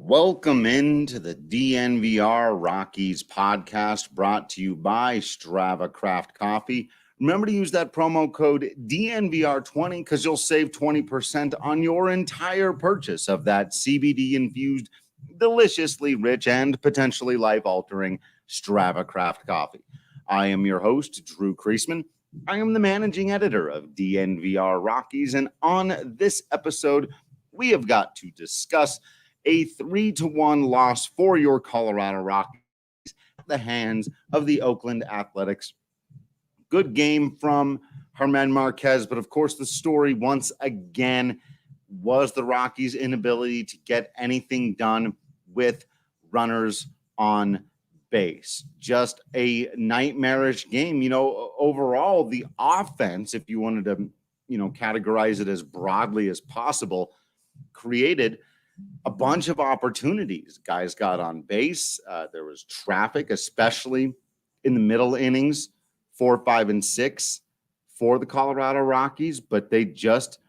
Welcome into the DNVR Rockies podcast brought to you by Strava Craft Coffee. Remember to use that promo code DNVR20 because you'll save 20% on your entire purchase of that CBD-infused, deliciously rich, and potentially life-altering Strava Craft Coffee. I am your host, Drew Creasman. I am the managing editor of DNVR Rockies, and on this episode, we have got to discuss a 3-1 loss for your Colorado Rockies at the hands of the Oakland Athletics. Good game from Marquez, but of course the story once again was the Rockies' inability to get anything done with runners on base. Just a nightmarish game. Overall, the offense, if you wanted to, categorize it as broadly as possible, created a bunch of opportunities. Guys got on base. There was traffic, especially in the middle innings, 4, 5, and 6 for the Colorado Rockies, but they just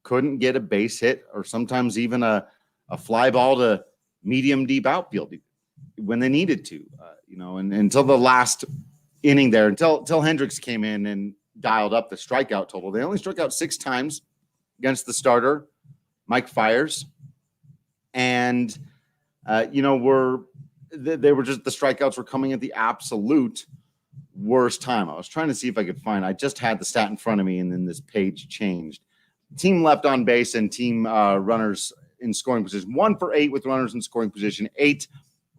couldn't get a base hit or sometimes even a fly ball to medium deep outfield when they needed to, and until the last inning there, until Hendricks came in and dialed up the strikeout total. They only struck out 6 times against the starter, Mike Fiers. And, they were just, the strikeouts were coming at the absolute worst time. I was trying to see if I could find, I just had the stat in front of me and then this page changed. Team left on base and team runners in scoring position, 1 for 8 with runners in scoring position, 8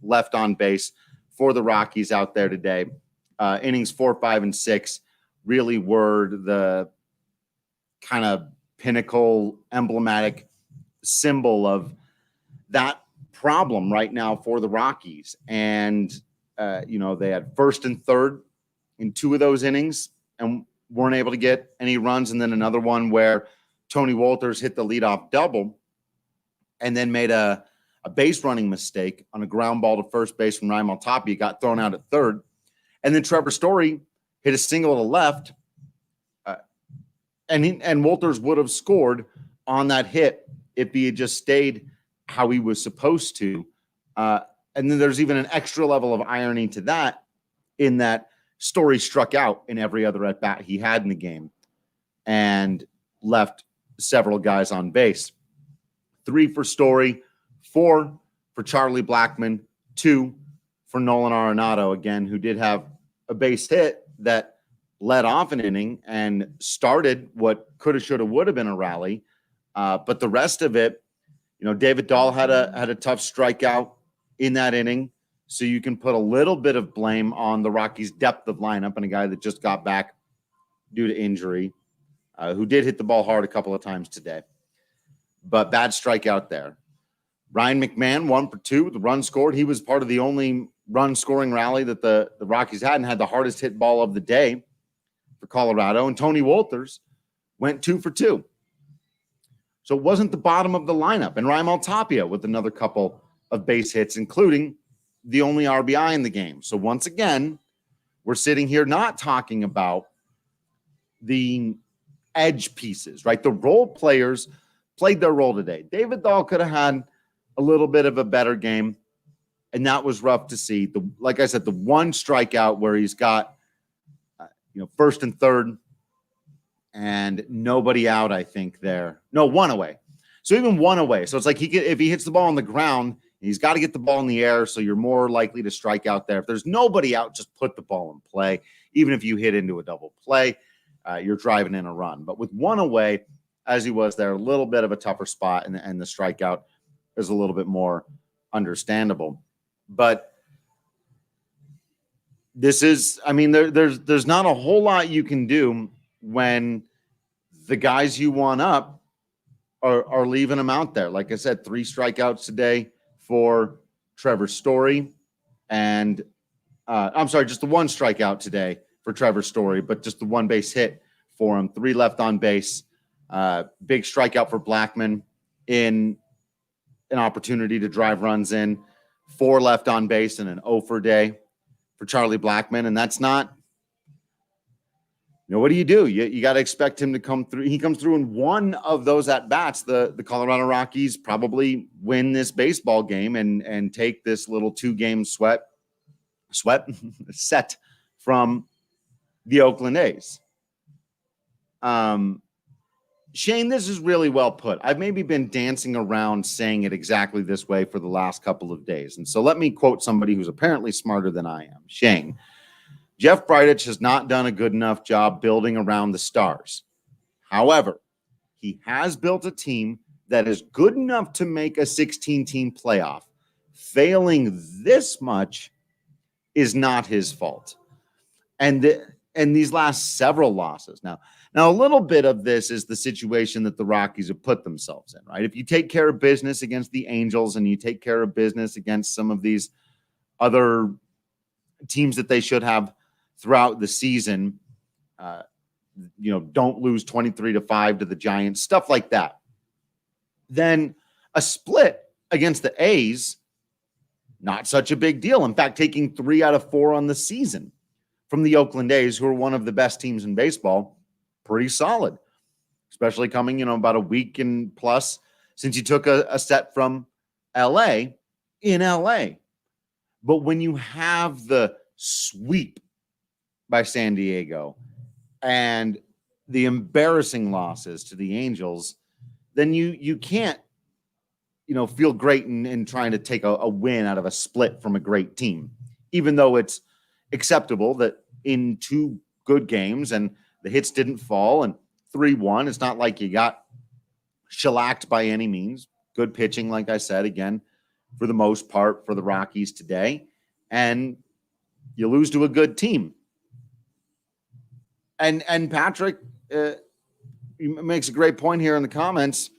left on base for the Rockies out there today. Innings 4, 5, and 6 really were the kind of pinnacle, emblematic symbol of that problem right now for the Rockies. And, they had first and third in 2 of those innings and weren't able to get any runs. And then another one where Tony Wolters hit the leadoff double and then made a base running mistake on a ground ball to first base from Ryan Maltapia, got thrown out at third. And then Trevor Story hit a single to left, and Wolters would have scored on that hit if he had just stayed how he was supposed to. And then there's even an extra level of irony to that, in that Story struck out in every other at-bat he had in the game and left several guys on base. 3 for Story, 4 for Charlie Blackmon, 2 for Nolan Arenado, again, who did have a base hit that led off an inning and started what could have, should have, would have been a rally. But the rest of it, David Dahl had a tough strikeout in that inning. So you can put a little bit of blame on the Rockies' depth of lineup and a guy that just got back due to injury, who did hit the ball hard a couple of times today. But bad strikeout there. Ryan McMahon, 1 for 2 with the run scored. He was part of the only run-scoring rally that the Rockies had and had the hardest hit ball of the day for Colorado. And Tony Wolters went 2 for 2. So it wasn't the bottom of the lineup. And Ryan Maltapia with another couple of base hits, including the only RBI in the game. So once again, we're sitting here not talking about the edge pieces, right? The role players played their role today. David Dahl could have had a little bit of a better game, and that was rough to see. Like I said, the one strikeout where he's got, first and third and nobody out, I think there. No, 1 away. So even 1 away. So it's like if he hits the ball on the ground, he's got to get the ball in the air, so you're more likely to strike out there. If there's nobody out, just put the ball in play. Even if you hit into a double play, you're driving in a run. But with 1 away, as he was there, a little bit of a tougher spot, and the strikeout is a little bit more understandable. But this is, there's not a whole lot you can do when the guys you want up are leaving them out there. Like I said, 3 strikeouts today for Trevor Story. And just the 1 strikeout today for Trevor Story, but just the 1 base hit for him. 3 left on base. Big strikeout for Blackmon in an opportunity to drive runs in. 4 left on base and an 0 for day for Charlie Blackmon. And that's not what do? You got to expect him to come through. He comes through in one of those at-bats. The Colorado Rockies probably win this baseball game and take this little 2-game set from the Oakland A's. Shane, this is really well put. I've maybe been dancing around saying it exactly this way for the last couple of days. And so let me quote somebody who's apparently smarter than I am. Shane, Jeff Bridich has not done a good enough job building around the stars. However, he has built a team that is good enough to make a 16-team playoff. Failing this much is not his fault. And these last several losses. Now, a little bit of this is the situation that the Rockies have put themselves in, right? If you take care of business against the Angels and you take care of business against some of these other teams that they should have throughout the season, don't lose 23-5 to the Giants, stuff like that, then a split against the A's, not such a big deal. In fact, taking 3 out of 4 on the season from the Oakland A's, who are one of the best teams in baseball, pretty solid, especially coming, about a week and plus since you took a set from LA in LA. But when you have the sweep by San Diego and the embarrassing losses to the Angels, then you can't, feel great in trying to take a win out of a split from a great team, even though it's acceptable that in 2 good games and the hits didn't fall and 3-1, it's not like you got shellacked by any means. Good pitching, like I said, again, for the most part for the Rockies today. And you lose to a good team. And Patrick makes a great point here in the comments.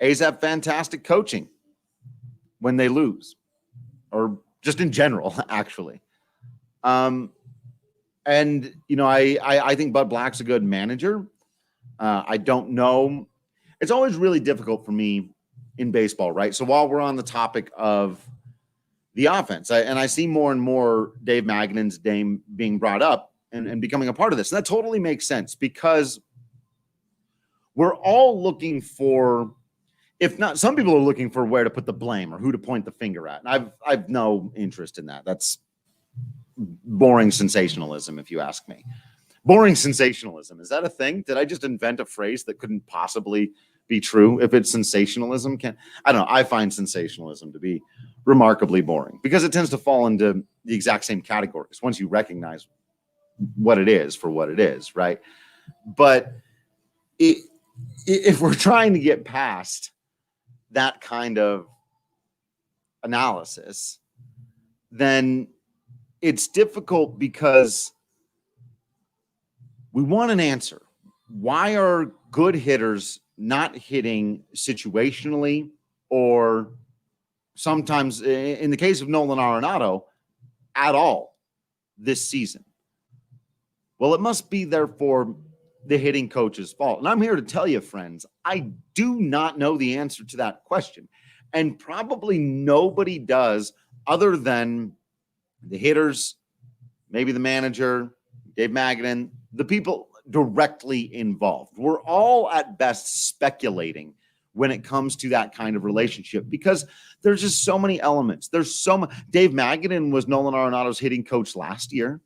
A's have fantastic coaching when they lose, or just in general, actually. I think Bud Black's a good manager. I don't know. It's always really difficult for me in baseball, right? So while we're on the topic of the offense, I see more and more Dave Magnan's name being brought up and becoming a part of this. And that totally makes sense because we're all looking for, if not, some people are looking for where to put the blame or who to point the finger at. And I've no interest in that. That's boring sensationalism, if you ask me. Boring sensationalism. Is that a thing? Did I just invent a phrase that couldn't possibly be true? If it's sensationalism, I don't know. I find sensationalism to be remarkably boring because it tends to fall into the exact same categories once you recognize what it is for what it is, right? But if we're trying to get past that kind of analysis, then it's difficult because we want an answer. Why are good hitters not hitting situationally, or sometimes, in the case of Nolan Arenado, at all this season? Well, it must be, therefore, the hitting coach's fault. And I'm here to tell you, friends, I do not know the answer to that question. And probably nobody does other than the hitters, maybe the manager, Dave Magnan, the people directly involved. We're all at best speculating when it comes to that kind of relationship because there's just so many elements. There's so much. Dave Magnan was Nolan Arenado's hitting coach last year.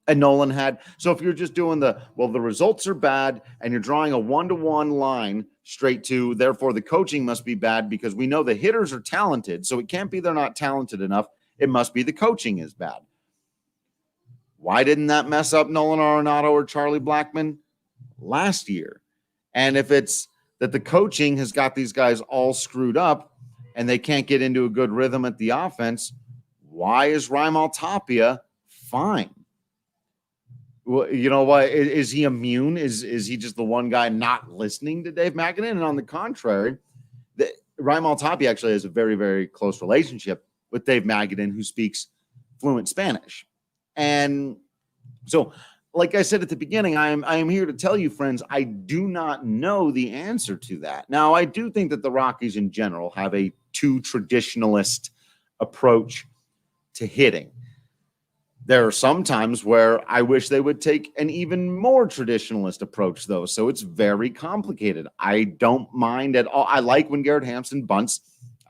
And Nolan had, so if you're just doing the results are bad and you're drawing a 1-to-1 line straight to, therefore the coaching must be bad because we know the hitters are talented. So it can't be they're not talented enough. It must be the coaching is bad. Why didn't that mess up Nolan Arenado or Charlie Blackmon last year? And if it's that the coaching has got these guys all screwed up and they can't get into a good rhythm at the offense, why is Raimel Tapia fine? Well, you know what? Is he immune? Is he just the one guy not listening to Dave Magnan? And on the contrary, Raimel Tapia actually has a very, very close relationship with Dave Magnan, who speaks fluent Spanish. And so, like I said at the beginning, I am here to tell you, friends, I do not know the answer to that. Now, I do think that the Rockies in general have a too traditionalist approach to hitting. There are some times where I wish they would take an even more traditionalist approach, though. So it's very complicated. I don't mind at all. I like when Garrett Hampson bunts.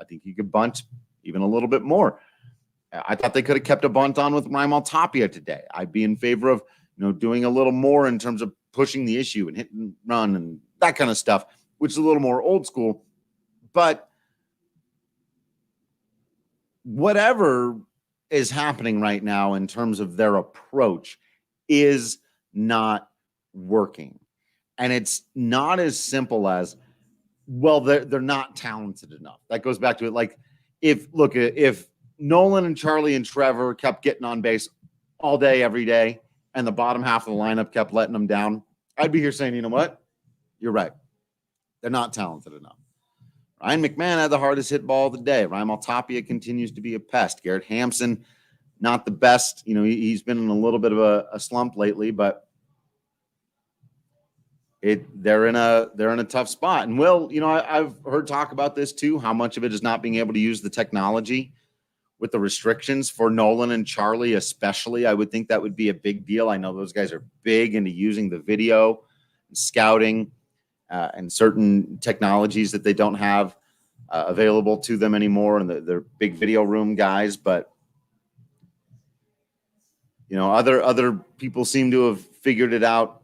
I think he could bunt even a little bit more. I thought they could have kept a bunt on with Raimel Tapia today. I'd be in favor of, doing a little more in terms of pushing the issue and hit and run and that kind of stuff, which is a little more old school. But whatever is happening right now in terms of their approach is not working. And it's not as simple as, well, they're not talented enough. That goes back to it. Like, if Nolan and Charlie and Trevor kept getting on base all day, every day, and the bottom half of the lineup kept letting them down, I'd be here saying, you know what? You're right. They're not talented enough. Ryan McMahon had the hardest hit ball of the day. Raimel Tapia continues to be a pest. Garrett Hampson, not the best. He's been in a little bit of a slump lately, but they're in a tough spot. And Will, I've heard talk about this too, how much of it is not being able to use the technology with the restrictions for Nolan and Charlie, especially. I would think that would be a big deal. I know those guys are big into using the video and scouting and certain technologies that they don't have available to them anymore. And they're big video room guys, but other people seem to have figured it out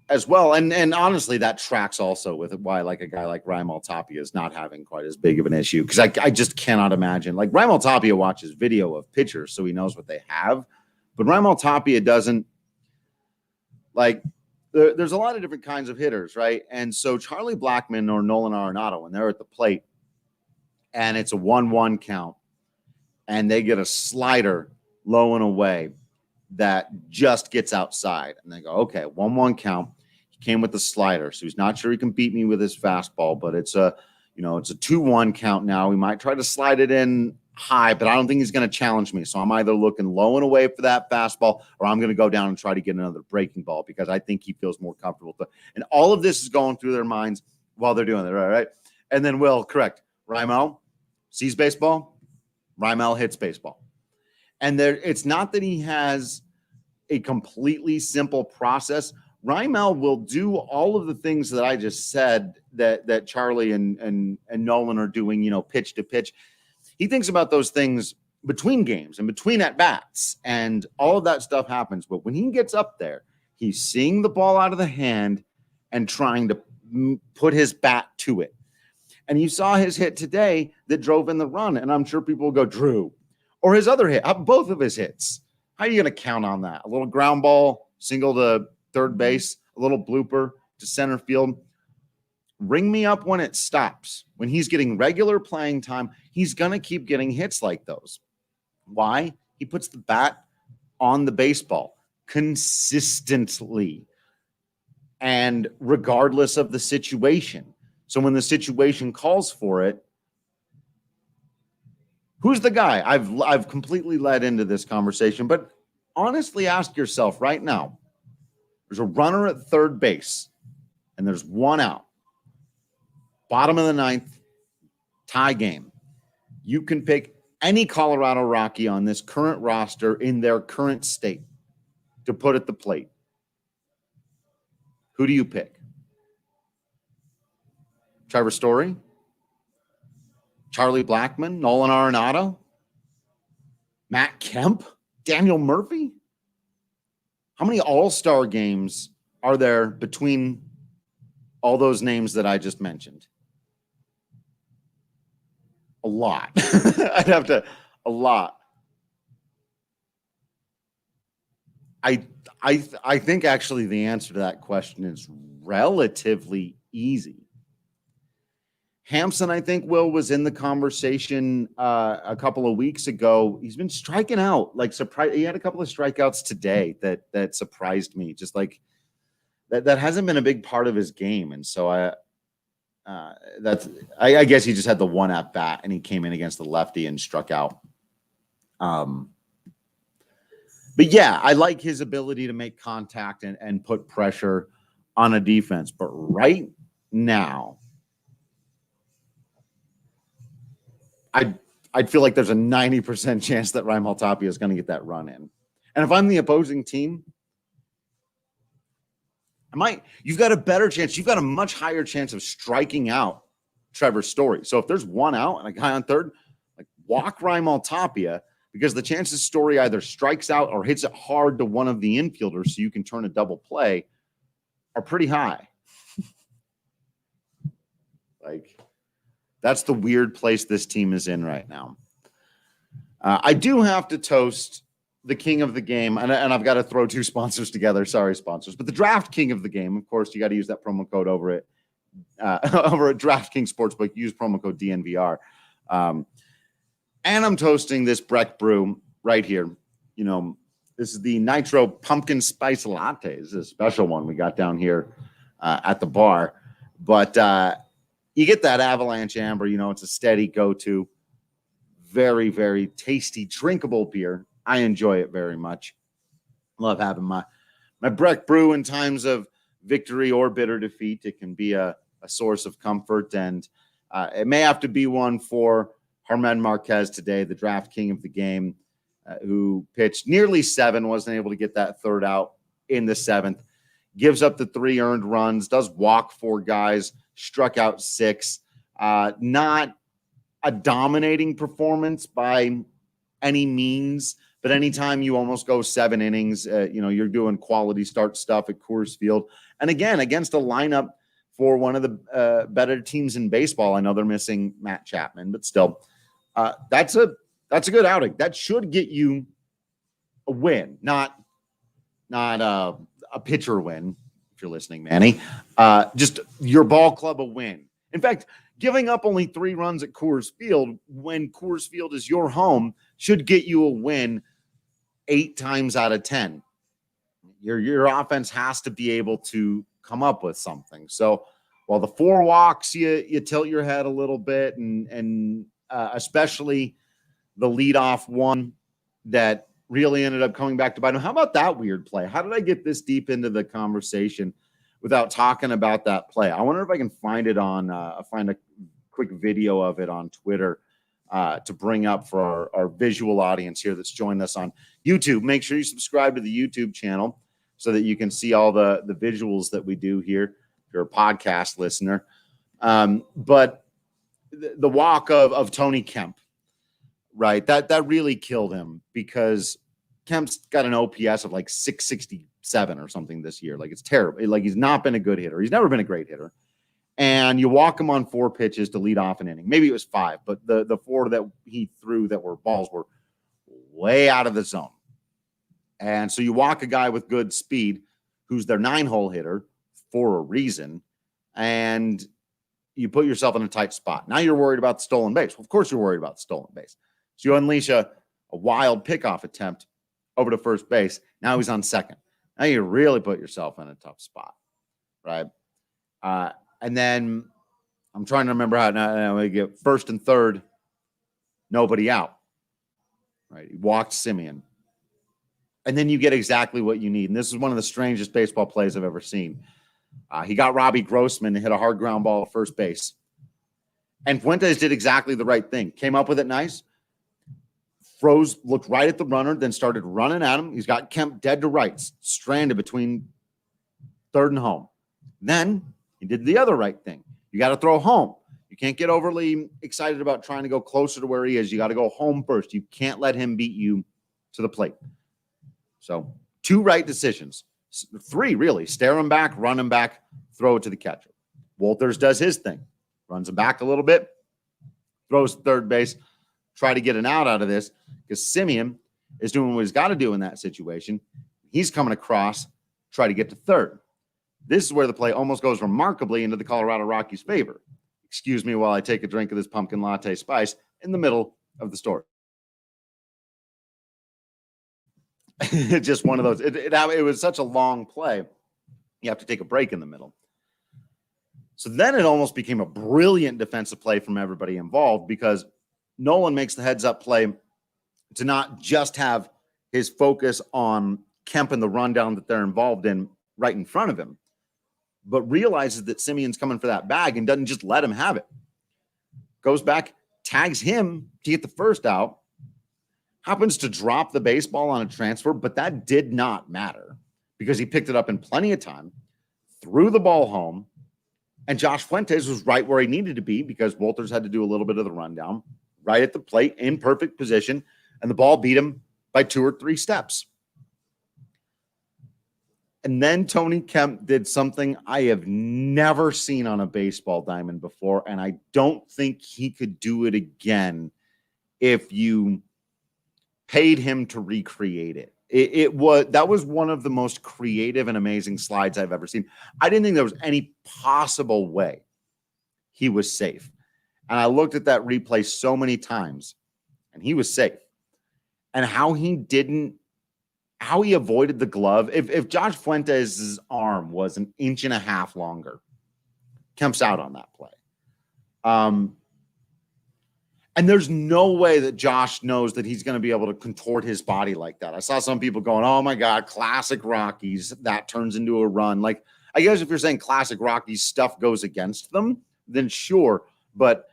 as well. And honestly, that tracks also with why like a guy like Raimel Tapia is not having quite as big of an issue. Because I just cannot imagine. Like, Raimel Tapia watches video of pitchers, so he knows what they have. But Raimel Tapia doesn't. Like, there's a lot of different kinds of hitters, right? And so Charlie Blackmon or Nolan Arenado, when they're at the plate and it's a 1-1 count and they get a slider low and away that just gets outside, and they go, okay, 1-1 count. He came with the slider, so he's not sure he can beat me with his fastball, but it's a 2-1 count now. We might try to slide it in high, but I don't think he's going to challenge me. So I'm either looking low and away for that fastball, or I'm going to go down and try to get another breaking ball because I think he feels more comfortable. And all of this is going through their minds while they're doing it, right? And then, Will, correct, Raimel sees baseball, Raimel hits baseball. And it's not that he has a completely simple process. Raimel will do all of the things that I just said that Charlie and Nolan are doing, pitch to pitch. He thinks about those things between games and between at-bats, and all of that stuff happens. But when he gets up there, he's seeing the ball out of the hand and trying to put his bat to it. And you saw his hit today that drove in the run, and I'm sure people will go, Drew, or his other hit, both of his hits. How are you going to count on that? A little ground ball, single to third base, a little blooper to center field. Ring me up when it stops. When he's getting regular playing time, he's going to keep getting hits like those. Why? He puts the bat on the baseball consistently and regardless of the situation. So when the situation calls for it, who's the guy? I've completely led into this conversation, but honestly ask yourself right now, there's a runner at third base and there's one out. Bottom of the ninth, tie game. You can pick any Colorado Rocky on this current roster in their current state to put at the plate. Who do you pick? Trevor Story? Charlie Blackmon? Nolan Arenado? Matt Kemp? Daniel Murphy? How many all-star games are there between all those names that I just mentioned? A lot. A lot. I think actually the answer to that question is relatively easy. Hampson, I think, Will, was in the conversation a couple of weeks ago. He's been striking out, like surprise. He had a couple of strikeouts today that surprised me. Just like that hasn't been a big part of his game, and so I guess he just had the one at bat, and he came in against the lefty and struck out. But yeah, I like his ability to make contact and put pressure on a defense. But right now, I'd feel like there's a 90% chance that Raimel Tapia is going to get that run in. And if I'm the opposing team, you've got a better chance. You've got a much higher chance of striking out Trevor Story. So if there's one out and a guy on third, like walk Raimel Tapia, because the chances Story either strikes out or hits it hard to one of the infielders so you can turn a double play are pretty high. Like, that's the weird place this team is in right now. I do have to toast the king of the game, and I've got to throw two sponsors together. Sorry, sponsors. But the draft king of the game, of course, you got to use that promo code over at DraftKings Sportsbook. Use promo code DNVR. And I'm toasting this Breck brew right here. You know, this is the Nitro Pumpkin Spice Latte. This is a special one we got down here at the bar. But you get that Avalanche Amber. You know, it's a steady go-to. Very, very tasty, drinkable beer. I enjoy it very much. Love having my Breck brew in times of victory or bitter defeat. It can be a source of comfort, and it may have to be one for Germán Marquez today, the draft king of the game, who pitched nearly 7, wasn't able to get that third out in the 7th, gives up the 3 earned runs, does walk 4 guys, struck out 6. Not a dominating performance by any means, but anytime you almost go 7 innings, you're doing quality start stuff at Coors Field. And again, against a lineup for one of the better teams in baseball. I know they're missing Matt Chapman, but still, that's a good outing. That should get you a win, not a pitcher win, if you're listening, Manny. Just your ball club a win. In fact, giving up only 3 runs at Coors Field when Coors Field is your home should get you a win 8 times out of 10. Your offense has to be able to come up with something. So while the 4 walks, you tilt your head a little bit, and especially the leadoff one that really ended up coming back to bite him. How about that weird play? How did I get this deep into the conversation without talking about that play? I wonder if I can find it on find a quick video of it on Twitter to bring up for our visual audience here that's joined us on YouTube. Make sure you subscribe to the YouTube channel so that you can see all the visuals that we do here if you're a podcast listener. But the walk of Tony Kemp, right, that really killed him, because Kemp's got an OPS of like 667 or something this year. Like, it's terrible. Like, he's not been a good hitter. He's never been a great hitter. And you walk him on 4 pitches to lead off an inning. Maybe it was 5, but the 4 that he threw that were balls were way out of the zone. And so you walk a guy with good speed who's their 9-hole hitter for a reason, and you put yourself in a tight spot. Now you're worried about the stolen base. Well, of course you're worried about the stolen base. So you unleash a wild pickoff attempt over to first base. Now he's on second. Now you really put yourself in a tough spot, right? And then I'm trying to remember how now we get first and third, nobody out, right? He walked Semien. And then you get exactly what you need. And this is one of the strangest baseball plays I've ever seen. He got Robbie Grossman to hit a hard ground ball at first base. And Fuentes did exactly the right thing. Came up with it nice. Froze, looked right at the runner, then started running at him. He's got Kemp dead to rights, stranded between third and home. Then he did the other right thing. You got to throw home. You can't get overly excited about trying to go closer to where he is. You got to go home first. You can't let him beat you to the plate. So 2 right decisions. 3, really. Stare him back, run him back, throw it to the catcher. Walters does his thing. Runs him back a little bit, throws third base, try to get an out of this, because Semien is doing what he's got to do in that situation. He's coming across, try to get to third. This is where the play almost goes remarkably into the Colorado Rockies' favor. Excuse me while I take a drink of this pumpkin latte spice in the middle of the story. Just one of those. It was such a long play. You have to take a break in the middle. So then it almost became a brilliant defensive play from everybody involved, because Nolan makes the heads-up play to not just have his focus on Kemp and the rundown that they're involved in right in front of him, but realizes that Semien's coming for that bag and doesn't just let him have it. Goes back, tags him to get the first out, happens to drop the baseball on a transfer, but that did not matter because he picked it up in plenty of time, threw the ball home, and Josh Fuentes was right where he needed to be because Wolters had to do a little bit of the rundown, right at the plate, in perfect position, and the ball beat him by 2 or 3 steps. And then Tony Kemp did something I have never seen on a baseball diamond before, and I don't think he could do it again if you paid him to recreate it. That was one of the most creative and amazing slides I've ever seen. I didn't think there was any possible way he was safe. And I looked at that replay so many times, and he was safe. And how he avoided the glove. If Josh Fuentes' arm was 1.5 inches longer, Kemp's out on that play. And there's no way that Josh knows that he's going to be able to contort his body like that. I saw some people going, oh my God, classic Rockies. That turns into a run. Like, I guess if you're saying classic Rockies stuff goes against them, then sure. But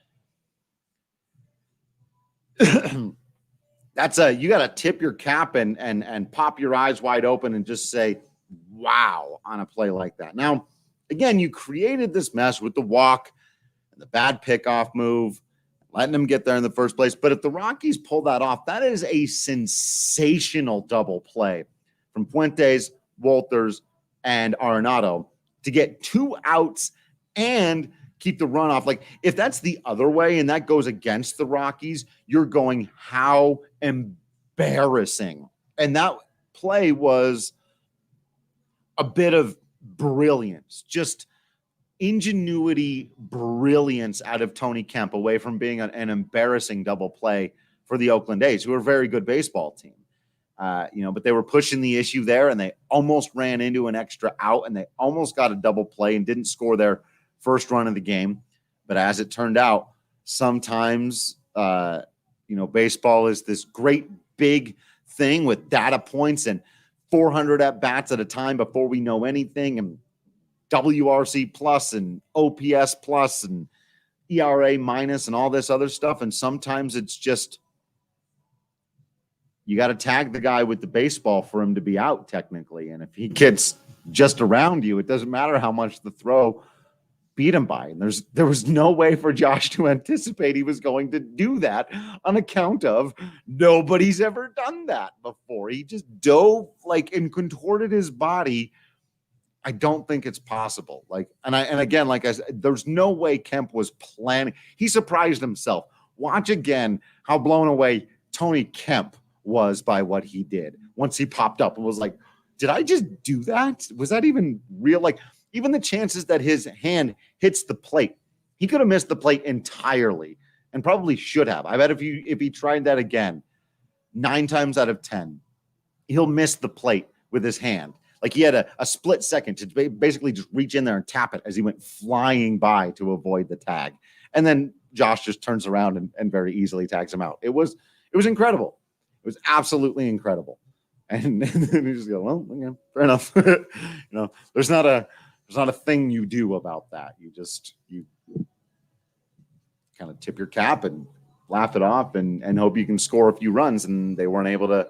that's you got to tip your cap and pop your eyes wide open and just say, wow, on a play like that. Now, again, you created this mess with the walk and the bad pickoff move, letting them get there in the first place. But if the Rockies pull that off, that is a sensational double play from Fuentes, Wolters, and Arenado to get 2 outs and keep the runoff. Like, if that's the other way and that goes against the Rockies, you're going, how embarrassing. And that play was a bit of brilliance, just ingenuity, brilliance out of Tony Kemp, away from being an embarrassing double play for the Oakland A's, who are a very good baseball team. But they were pushing the issue there, and they almost ran into an extra out, and they almost got a double play and didn't score their first run of the game. But as it turned out, sometimes, baseball is this great big thing with data points and 400 at-bats at a time before we know anything, and WRC plus and OPS plus and ERA minus and all this other stuff. And sometimes it's just, you got to tag the guy with the baseball for him to be out technically. And if he gets just around you, it doesn't matter how much the throw beat him by. And there was no way for Josh to anticipate he was going to do that on account of nobody's ever done that before. He just dove and contorted his body. I don't think it's possible. And again, like I said, there's no way Kemp was planning. He surprised himself. Watch again how blown away Tony Kemp was by what he did once he popped up and was like, did I just do that? Was that even real? Even the chances that his hand hits the plate, he could have missed the plate entirely and probably should have. I bet if he tried that again, 9 times out of 10, he'll miss the plate with his hand. He had a split second to basically just reach in there and tap it as he went flying by to avoid the tag. And then Josh just turns around and very easily tags him out. It was incredible. It was absolutely incredible. And then you just go, well, yeah, fair enough. There's not a thing you do about that. You kind of tip your cap and laugh it off and hope you can score a few runs. And they weren't able to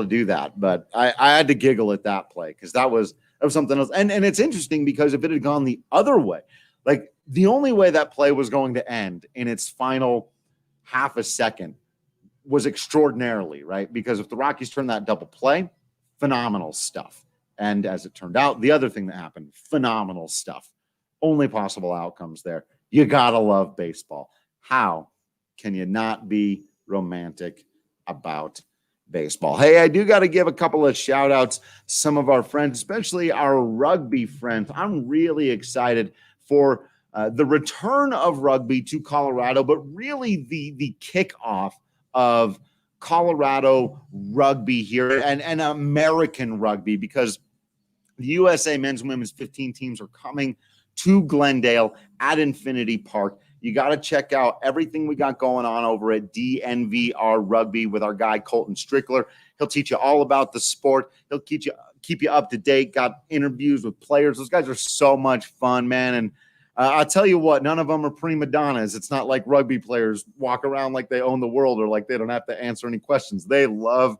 do that. But I had to giggle at that play because that was something else. And it's interesting because if it had gone the other way, the only way that play was going to end in its final half a second was extraordinarily, right? Because if the Rockies turned that double play, phenomenal stuff. And as it turned out, the other thing that happened, phenomenal stuff. Only possible outcomes there. You gotta love baseball. How can you not be romantic about baseball? Hey, I do got to give a couple of shout outs to some of our friends, especially our rugby friends. I'm really excited for the return of rugby to Colorado, but really the kickoff of Colorado rugby here and American rugby, because the USA men's and women's 15 teams are coming to Glendale at Infinity Park. You got to check out everything we got going on over at DNVR Rugby with our guy, Colton Strickler. He'll teach you all about the sport. He'll keep you up to date, got interviews with players. Those guys are so much fun, man. And I'll tell you what, none of them are prima donnas. It's not like rugby players walk around like they own the world or like they don't have to answer any questions. They love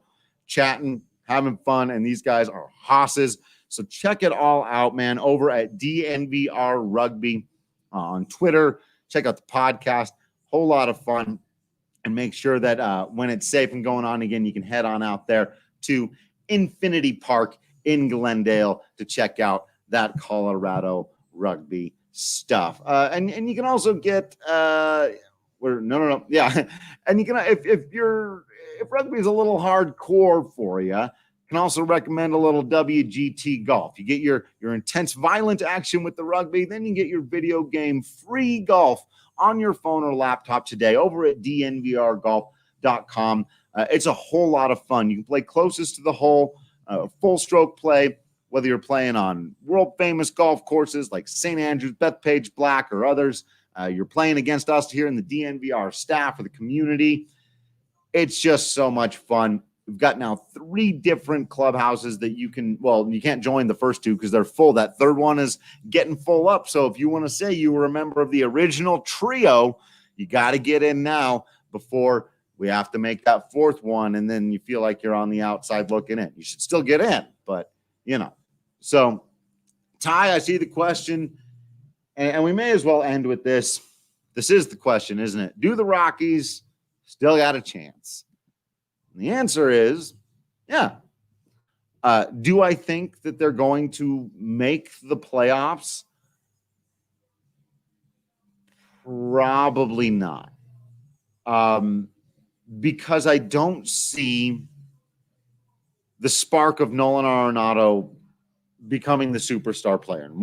chatting, having fun, and these guys are hosses. So check it all out, man, over at DNVR Rugby on Twitter. Check out the podcast. Whole lot of fun. And make sure that when it's safe and going on again, you can head on out there to Infinity Park in Glendale to check out that Colorado Rugby stuff. And you can also get yeah. And you can if rugby is a little hardcore for you, can also recommend a little WGT golf. You get your intense violent action with the rugby, then you get your video game free golf on your phone or laptop today over at dnvrgolf.com. It's a whole lot of fun. You can play closest to the hole, full stroke play, whether you're playing on world famous golf courses like St. Andrews, Bethpage Black, or others. You're playing against us here in the DNVR staff or the community. It's just so much fun. We've got now 3 different clubhouses that you can't join the first 2 because they're full. That third one is getting full up. So if you want to say you were a member of the original trio, you got to get in now before we have to make that 4th one. And then you feel like you're on the outside looking in. You should still get in, but So Ty, I see the question, and we may as well end with this. This is the question, isn't it? Do the Rockies still got a chance? And the answer is, yeah. Do I think that they're going to make the playoffs? Probably not. Because I don't see the spark of Nolan Arenado becoming the superstar player. And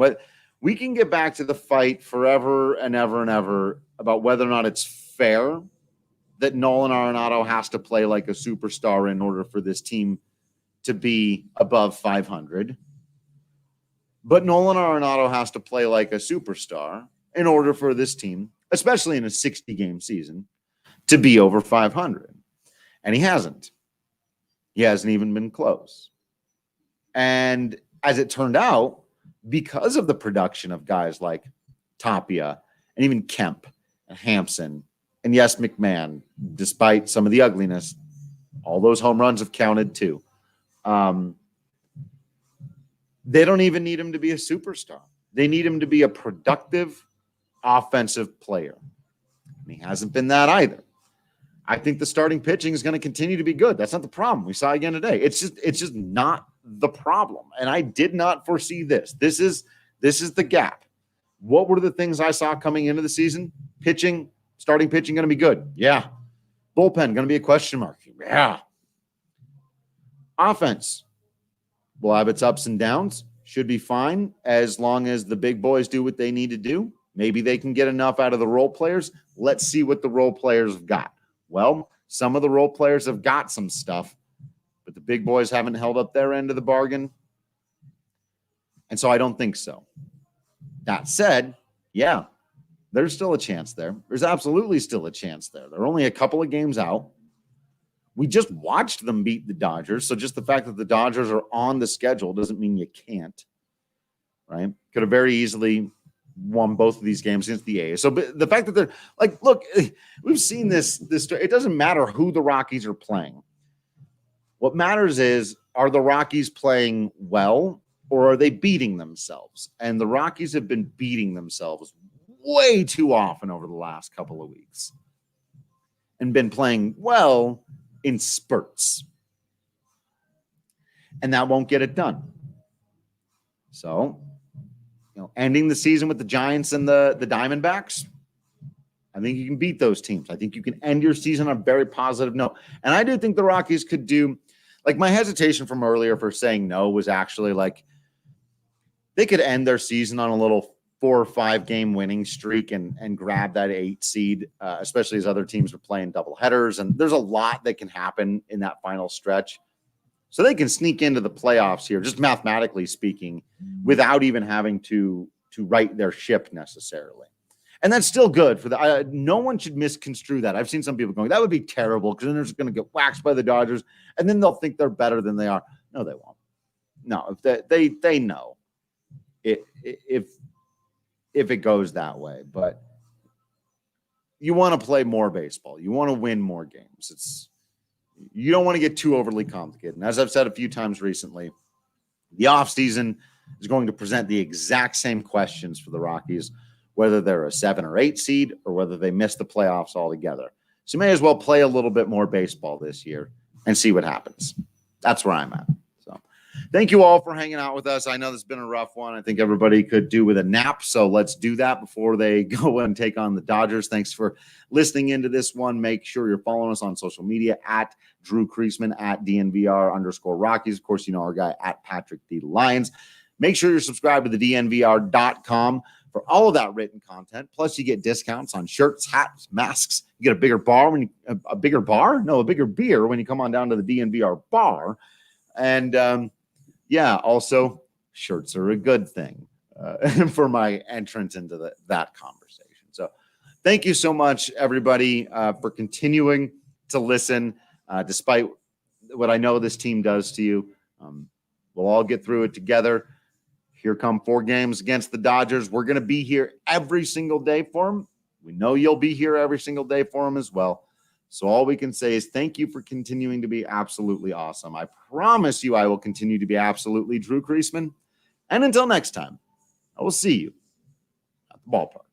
we can get back to the fight forever and ever and ever about whether or not it's fair that Nolan Arenado has to play like a superstar in order for this team to be above 500. But Nolan Arenado has to play like a superstar in order for this team, especially in a 60-game season, to be over 500. And he hasn't. He hasn't even been close. And as it turned out, because of the production of guys like Tapia and even Kemp and Hampson and yes, McMahon, despite some of the ugliness, all those home runs have counted too. They don't even need him to be a superstar. They need him to be a productive offensive player. And he hasn't been that either. I think the starting pitching is going to continue to be good. That's not the problem. We saw again today. It's just not the problem. And I did not foresee this. This is the gap. What were the things I saw coming into the season? Starting pitching going to be good. Yeah. Bullpen going to be a question mark. Yeah. Offense will have its ups and downs. Should be fine as long as the big boys do what they need to do. Maybe they can get enough out of the role players. Let's see what the role players have got. Well, some of the role players have got some stuff, but the big boys haven't held up their end of the bargain. And so I don't think so. That said, yeah, there's still a chance there. There's absolutely still a chance there. They're only a couple of games out. We just watched them beat the Dodgers. So just the fact that the Dodgers are on the schedule doesn't mean you can't, right? Could have very easily won both of these games against the A's. So but the fact that they're like, look, we've seen this, it doesn't matter who the Rockies are playing. What matters is, are the Rockies playing well or are they beating themselves? And the Rockies have been beating themselves way too often over the last couple of weeks and been playing well in spurts. And that won't get it done. So, ending the season with the Giants and the Diamondbacks, I think you can beat those teams. I think you can end your season on a very positive note. And I do think the Rockies could do, like my hesitation from earlier for saying no was actually like they could end their season on a little 4 or 5 game winning streak and grab that 8 seed, especially as other teams are playing double headers. And there's a lot that can happen in that final stretch. So they can sneak into the playoffs here, just mathematically speaking, without even having to right their ship necessarily. And that's still good for the. No one should misconstrue that. I've seen some people going, that would be terrible because then they're just going to get waxed by the Dodgers, and then they'll think they're better than they are. No, they won't. No, if they know if if it goes that way. But you want to play more baseball. You want to win more games. You don't want to get too overly complicated. And as I've said a few times recently, the offseason is going to present the exact same questions for the Rockies, whether they're a 7 or 8 seed or whether they miss the playoffs altogether. So you may as well play a little bit more baseball this year and see what happens. That's where I'm at. So thank you all for hanging out with us. I know this has been a rough one. I think everybody could do with a nap. So let's do that before they go and take on the Dodgers. Thanks for listening into this one. Make sure you're following us on social media at Drew Creasman, at DNVR_Rockies. Of course, you know our guy at Patrick D. Lions. Make sure you're subscribed to the DNVR.com for all of that written content. Plus, you get discounts on shirts, hats, masks. You get a bigger beer when you come on down to the DNVR bar. And also shirts are a good thing for my entrance into that conversation. So thank you so much, everybody, for continuing to listen, despite what I know this team does to you. We'll all get through it together. Here come 4 games against the Dodgers. We're going to be here every single day for them. We know you'll be here every single day for them as well. So all we can say is thank you for continuing to be absolutely awesome. I promise you I will continue to be absolutely Drew Creasman. And until next time, I will see you at the ballpark.